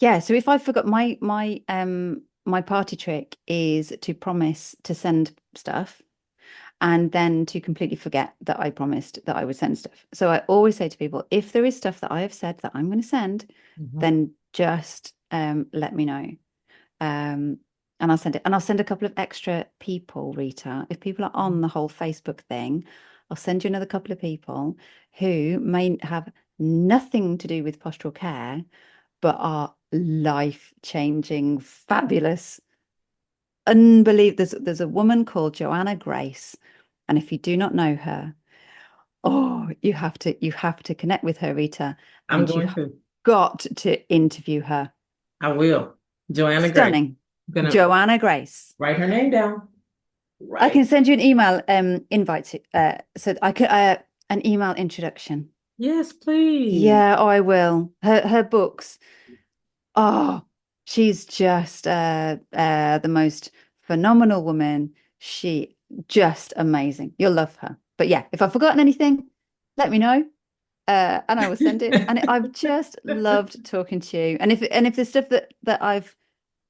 Yeah, so if I forgot my party trick is to promise to send stuff and then to completely forget that I promised that I would send stuff. So I always say to people, if there is stuff that I have said that I'm going to send, Mhm. then just let me know. Um, and I'll send it. And I'll send a couple of extra people, Rita. If people are on the whole Facebook thing, I'll send you another couple of people who may have nothing to do with postural care, but are life-changing, fabulous, unbelievable. There's a woman called Joanna Grace, and if you do not know her, oh, you have to connect with her, Rita, I'm and you going have to. got to interview her. I will. Joanna Gray. Stunning. I'm gonna Joanna Grace. write her name down. I Right. can send you an email invite to, so I could an email introduction. Yes, please. Yeah, oh, I will. Her books. Oh, she's just the most phenomenal woman. She just amazing. You'll love her. But yeah, if I've forgotten anything, let me know. And I will send it. And I've just loved talking to you. And if there's stuff that I've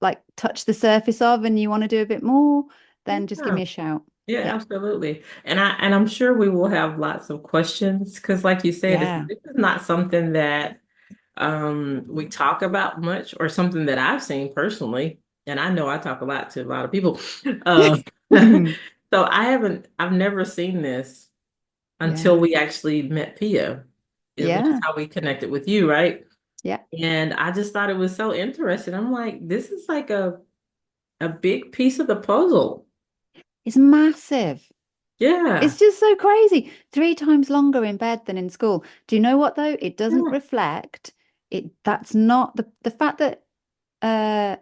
like touched the surface of and you want to do a bit more, then just give Yeah. me a shout. Yeah, Yeah. absolutely. And I'm sure we will have lots of questions because like you said, Yeah. this is not something that we talk about much or something that I've seen personally. And I know I talk a lot to a lot of people. Uh, so I've never seen this until Yeah. we actually met Pia, which is Yeah. how we connected with you, right? Yeah. And I just thought it was so interesting. I'm like, this is like a big piece of the puzzle. It's massive. Yeah. It's just so crazy. 3 times longer in bed than in school. Do you know what though? It doesn't Yeah. reflect it. That's not the fact that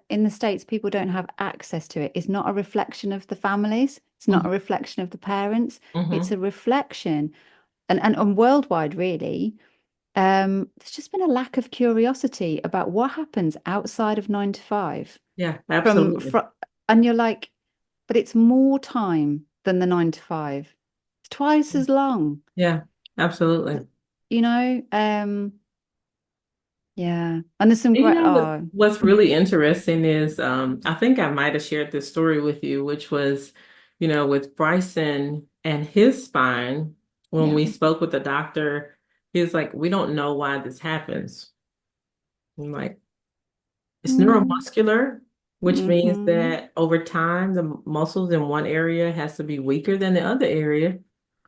in the States people don't have access to it is not a reflection of the families. It's not a reflection of the parents. It's Mm-hmm. a reflection and worldwide really. There's just been a lack of curiosity about what happens outside of 9 to 5 Yeah, from absolutely. and you're like, but it's more time than the 9 to 5. It's twice as long, Yeah, absolutely. you know? Yeah. And there's some And you great, know oh, what's really interesting is I think I might have shared this story with you, which was, with Bryson and his spine, when yeah. we spoke with the doctor, he was like, we don't know why this happens. I'm like, it's Mm. neuromuscular, which means Hmm. that over time the muscles in one area has to be weaker than the other area.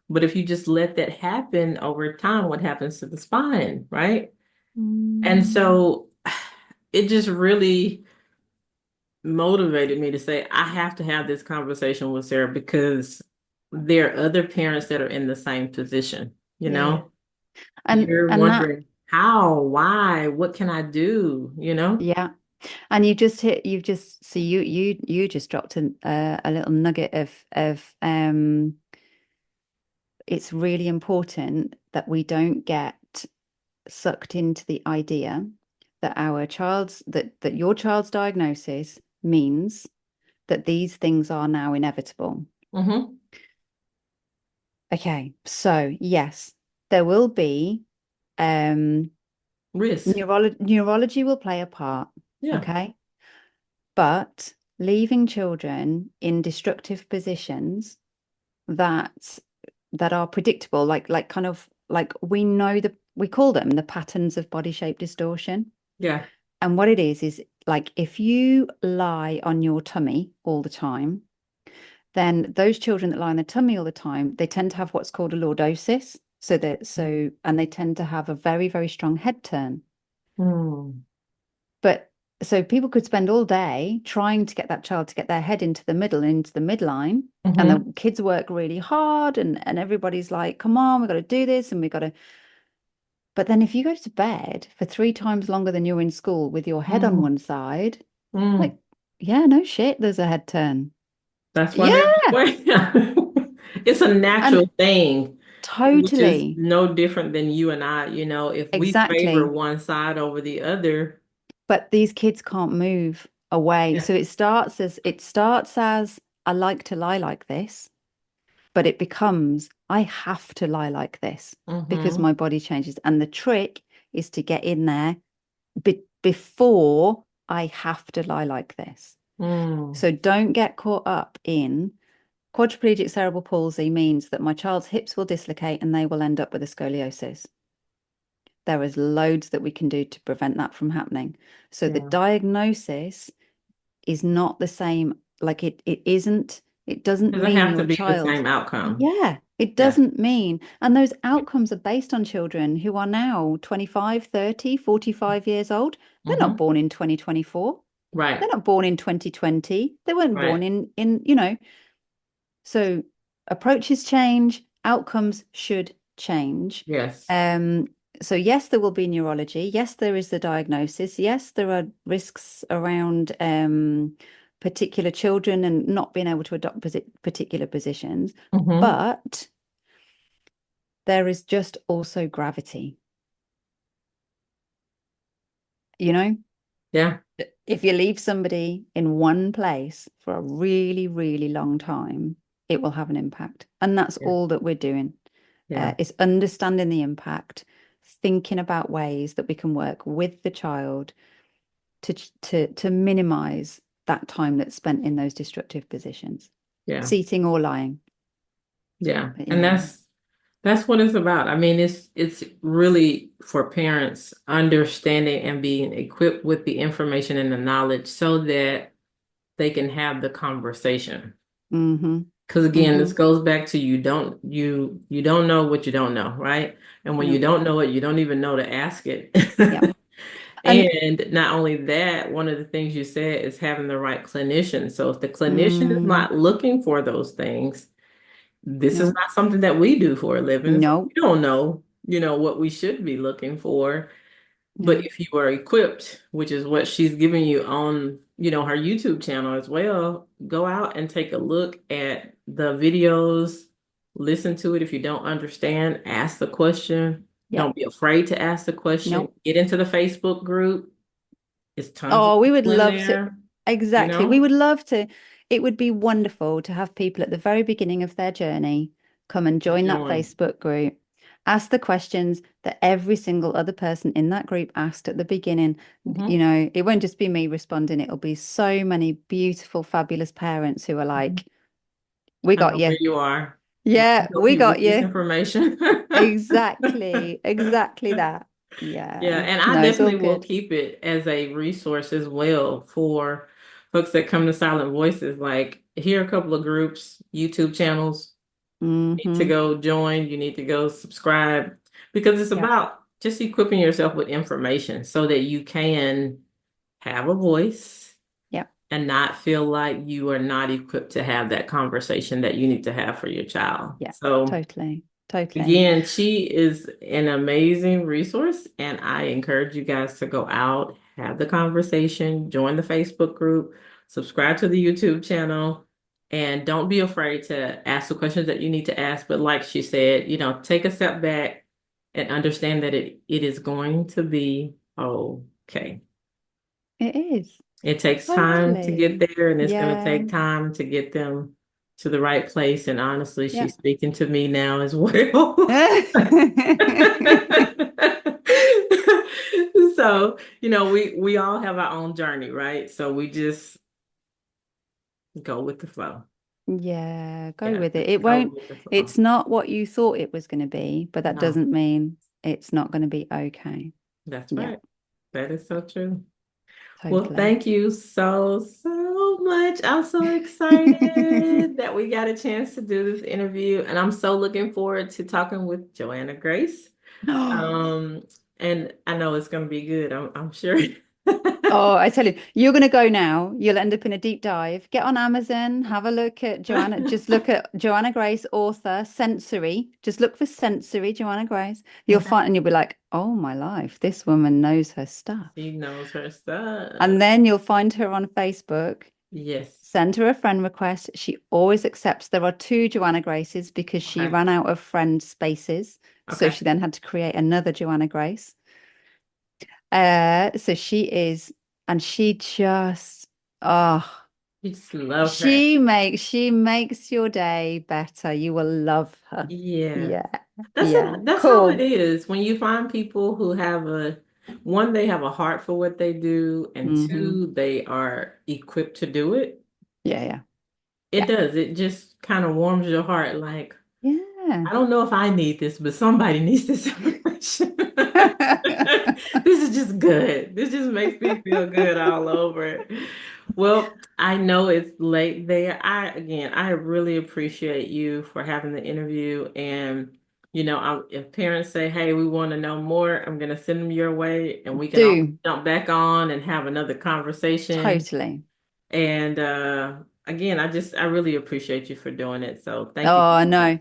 But if you just let that happen over time, what happens to the spine, right? And Mm. so it just really motivated me to say, I have to have this conversation with Sarah because there are other parents that are in the same position, you Yeah. know? And You're and that, wondering how, why, what can I do, you know? yeah. And you've just, so you just dropped a little nugget of it's really important that we don't get sucked into the idea that that your child's diagnosis means that these things are now inevitable. Hmm. Okay, so yes, there will be um Risk. neurology will play a part, Yeah. okay? But leaving children in destructive positions that that are predictable, like kind of like we call them the patterns of body shape distortion. Yeah. And what it is like if you lie on your tummy all the time, then those children that lie on the tummy all the time, they tend to have what's called a lordosis. And they tend to have a very, very strong head turn. Mm-hmm. But so people could spend all day trying to get that child to get their head into the middle, into the midline. And Hmm. the kids work really hard and everybody's like, come on, we've got to do this and we've got to. But then if you go to bed for 3 times longer than you're in school with your head on one side, Mm. like, yeah, no shit, there's a head turn. That's why Yeah. they're that way. It's a And natural thing, which is totally, no different than you and I. If we favor exactly. one side over the other, But these kids can't move away. yeah. So it starts as I like to lie like this, but it becomes I have to lie like this because Hmm. my body changes. And the trick is to get in there before I have to lie like this. Mm. So don't get caught up in quadriplegic cerebral palsy means that my child's hips will dislocate and they will end up with a scoliosis. There is loads that we can do to prevent that from happening. So the Yeah. diagnosis is not the same. Like it isn't, it doesn't Doesn't mean have to your be the child. same outcome. Yeah, it Yeah. doesn't mean. And those outcomes are based on children who are now 25, 30, 45 years old. They're not Hmm. born in 2024. They're Right. not born in 2020. They weren't born Right. in. So approaches change, outcomes should change. Yes. Um, so yes, there will be neurology. Yes, there is the diagnosis. Yes, there are risks around particular children and not being able to adopt particular positions. Hmm. But there is just also gravity. You know, Yeah. if you leave somebody in one place for a really, really long time, it will have an impact. And that's Yeah. all that we're doing. Yeah. Is understanding the impact, thinking about ways that we can work with the child to minimize that time that's spent in those destructive positions, Yeah. seating or lying. Yeah. But And yeah. that's what it's about. I mean, it's really for parents understanding and being equipped with the information and the knowledge so that they can have the conversation. Mm-hmm. Because again, Mm-hmm. this goes back to you don't know what you don't know, right? And when you No. don't know it, you don't even know to ask it. Yeah. And And not only that, one of the things you said is having the right clinician. So if the clinician is mm, not looking for those things, this is no, not something that we do for a living. So no, we don't know, what we should be looking for. But no. if you are equipped, which is what she's giving you on, her YouTube channel as well, go out and take a look at the videos, listen to it. If you don't understand, ask the question. Yeah. Don't be afraid to ask the question. No. Get into the Facebook group. It's tons of Oh, we would people in love to. there, you Exactly. We know? would love to. It would be wonderful to have people at the very beginning of their journey come and join that Join. Facebook group, ask the questions that every single other person in that group asked at the beginning. Hmm. It won't just be me responding, it'll be so many beautiful, fabulous parents who are like, we I got know where you. you are. Let me Yeah, help we you got with this you. information. Exactly. Exactly that. Yeah, Yeah. and I No, it's all definitely will good. keep it as a resource as well for folks that come to Silent Voices. Like, here are a couple of groups, YouTube channels. You need to Hmm. go join, you need to go subscribe because it's Yeah. about just equipping yourself with information so that you can have a voice Yeah. and not feel like you are not equipped to have that conversation that you need to have for your child. Yeah. So, Totally. Totally. again, she is an amazing resource, and I encourage you guys to go out, have the conversation, join the Facebook group, subscribe to the YouTube channel, and don't be afraid to ask the questions that you need to ask. But like she said, take a step back and understand that it is going to be okay. It is. It takes time to get Totally. there, and it's going to Yeah. take time to get them to the right place. And honestly, Yeah. she's speaking to me now as well. So, we all have our own journey, right? So we just go with the flow. Yeah, go Yeah, with it. just It go won't, with the flow. it's not what you thought it was going to be, but that No, doesn't mean it's not going to be okay. that's Yeah, right. That is so true. Well, totally. thank you so, so much. I'm so excited that we got a chance to do this interview, and I'm so looking forward to talking with Joanna Grace. Um, and I know it's going to be good. I'm sure. Oh, I tell you, you're going to go now. You'll end up in a deep dive. Get on Amazon, have a look at Joanna. Just look at Joanna Grace, author, sensory. Just look for sensory, Joanna Grace. You'll Okay. find, and you'll be like, oh my life, this woman knows her stuff. She knows her stuff. And then you'll find her on Facebook. Yes. Send her a friend request. She always accepts. There are two Joanna Graces because she Okay. ran out of friend spaces. So Okay. she then had to create another Joanna Grace. So she is, and she just, oh, You just love her. she makes your day better. You will love her. Yeah. Yeah. That's it. Yeah. That's all it Cool. is. When you find people who have one, they have a heart for what they do, and Hmm. two, they are equipped to do it. Yeah, yeah, It yeah. does. It just kind of warms your heart. Like, Yeah. I don't know if I need this, but somebody needs this information. This is just good. This just makes me feel good all over. Well, I know it's late there. I really appreciate you for having the interview. And, if parents say, hey, we want to know more, I'm going to send them your way and we can all Do jump back on and have another conversation. totally. And again, I really appreciate you for doing it. So thank you Oh, so much. no.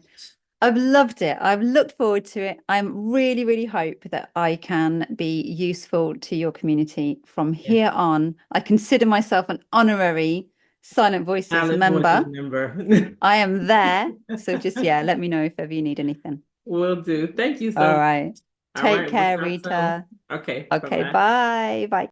I've loved it. I've looked forward to it. I'm really, really hope that I can be useful to your community from Yeah. here on. I consider myself an honorary Silent Voices Silent Voices member. member. I am there. So just, yeah, let me know if ever you need anything. Will do. Thank you so All much. right. All Take right, we'll care, talk soon. Rita. Okay, Okay, bye-bye. bye. Bye.